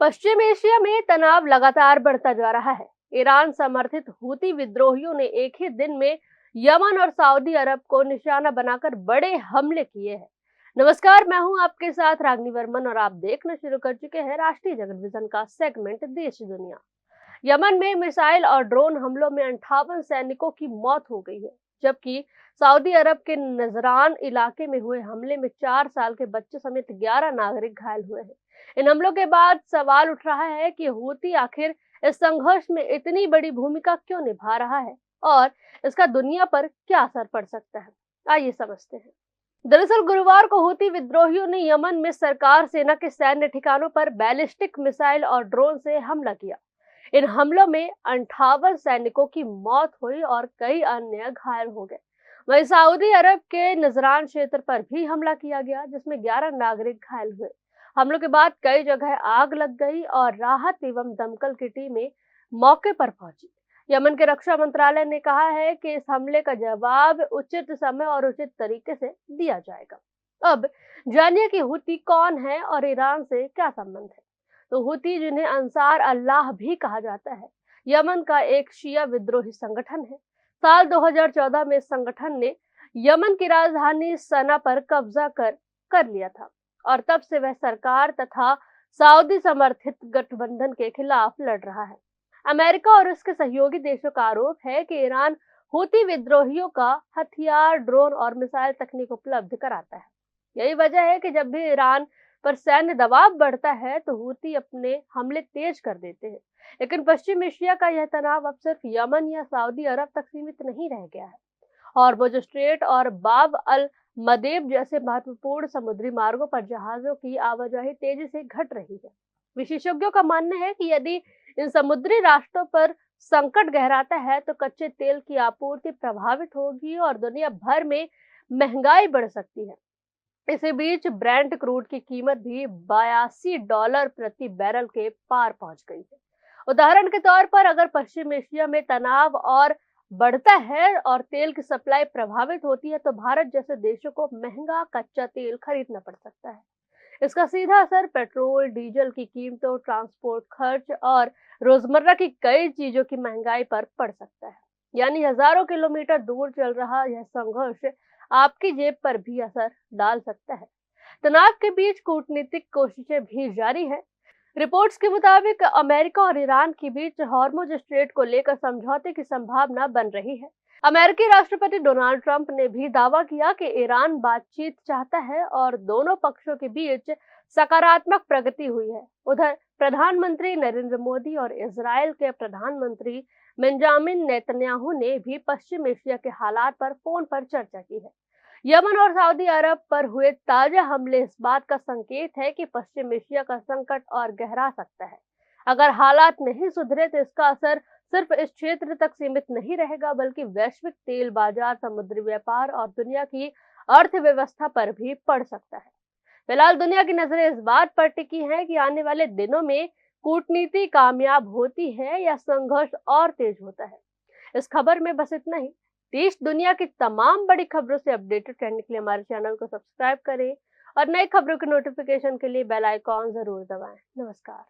पश्चिम Asia में तनाव लगातार बढ़ता जा रहा है। ईरान समर्थित हूती विद्रोहियों ने एक ही दिन में यमन और सऊदी अरब को निशाना बनाकर बड़े हमले किए हैं। नमस्कार, मैं हूं आपके साथ रागनी वर्मन और आप देखना शुरू कर चुके हैं राष्ट्रीय जगत विजन का सेगमेंट देश दुनिया। यमन में मिसाइल और ड्रोन हमलों में 58 सैनिकों की मौत हो गई है, जबकि सऊदी अरब के नजरान इलाके में हुए हमले में 4 साल के बच्चे समेत 11 नागरिक घायल हुए हैं। इन हमलों के बाद सवाल उठ रहा है कि हूती आखिर इस संघर्ष में इतनी बड़ी भूमिका क्यों निभा रहा है और इसका दुनिया पर क्या असर पड़ सकता है। आइए समझते हैं। दरअसल गुरुवार को हूती विद्रोहियों ने यमन में सरकार सेना के सैन्य ठिकानों पर बैलिस्टिक मिसाइल और ड्रोन से हमला किया। इन हमलों में 58 सैनिकों की मौत हुई और कई अन्य घायल हो गए। वहीं सऊदी अरब के नजरान क्षेत्र पर भी हमला किया गया, जिसमें 11 नागरिक घायल हुए। हमलों के बाद कई जगह आग लग गई और राहत एवं दमकल की टीमें मौके पर पहुंची। यमन के रक्षा मंत्रालय ने कहा है कि इस हमले का जवाब उचित समय और उचित तरीके से दिया जाएगा। अब जानिए कि हूती कौन है और ईरान से क्या संबंध है। तो हूती, जिन्हें अंसार अल्लाह भी कहा जाता है, यमन का एक शिया विद्रोही संगठन है। साल 2014 में इस संगठन ने यमन की राजधानी सना पर कब्जा कर लिया था और तब से वह सरकार तथा सऊदी समर्थित गठबंधन के खिलाफ लड़ रहा है। अमेरिका और उसके सहयोगी देशों का आरोप है कि ईरान हूती विद्रोहियों का हथियार, ड्रोन और मिसाइल तकनीक उपलब्ध कराता है। यही वजह है कि जब भी ईरान पर सैन्य दबाव बढ़ता है तो हूती अपने हमले तेज कर देते हैं। लेकिन पश्चिम एशिया का यह तनाव अब सिर्फ यमन या सऊदी अरब तक सीमित नहीं रह गया है। हॉर्मुज स्ट्रेट और बाब अल मदेब जैसे महत्वपूर्ण समुद्री मार्गों पर जहाजों की आवाजाही तेजी से घट रही है। विशेषज्ञों का मानना है कि यदि इन समुद्री रास्तों पर संकट गहराता है तो कच्चे तेल की आपूर्ति प्रभावित होगी और दुनिया भर में महंगाई बढ़ सकती है। इसी बीच ब्रेंट क्रूड की कीमत भी $82 प्रति बैरल के पार पहुंच गई है। उदाहरण के तौर पर अगर पश्चिम एशिया में तनाव और बढ़ता है और तेल की सप्लाई प्रभावित होती है तो भारत जैसे देशों को महंगा कच्चा तेल खरीदना पड़ सकता है। इसका सीधा असर पेट्रोल, डीजल की कीमतों, ट्रांसपोर्ट खर्च और रोजमर्रा की कई चीजों की महंगाई पर पड़ सकता है। यानी हजारों किलोमीटर दूर चल रहा यह संघर्ष आपकी जेब पर भी असर डाल सकता है। तनाव के बीच कूटनीतिक कोशिशें भी जारी है। रिपोर्ट्स के मुताबिक अमेरिका और ईरान के बीच हॉर्मुज स्ट्रेट को लेकर समझौते की संभावना बन रही है। अमेरिकी राष्ट्रपति डोनाल्ड ट्रंप ने भी दावा किया कि ईरान बातचीत चाहता है और दोनों पक्षों के बीच सकारात्मक प्रगति हुई है। उधर प्रधानमंत्री नरेंद्र मोदी और इजरायल के प्रधानमंत्री बेंजामिन नेतन्याहू ने भी पश्चिम एशिया के हालात पर फोन पर चर्चा की है। यमन और सऊदी अरब पर हुए ताजा हमले इस बात का संकेत है कि पश्चिम एशिया का संकट और गहरा सकता है। अगर हालात नहीं सुधरे तो इसका असर सिर्फ इस क्षेत्र तक सीमित नहीं रहेगा, बल्कि वैश्विक तेल बाजार, समुद्री व्यापार और दुनिया की अर्थव्यवस्था पर भी पड़ सकता है। फिलहाल दुनिया की नजरें इस बात पर टिकी हैं कि आने वाले दिनों में कूटनीति कामयाब होती है या संघर्ष और तेज होता है। इस खबर में बस इतना ही। देश दुनिया की तमाम बड़ी खबरों से अपडेटेड रहने के लिए हमारे चैनल को सब्सक्राइब करें और नई खबरों की नोटिफिकेशन के लिए बेल आइकॉन जरूर दबाएं। नमस्कार।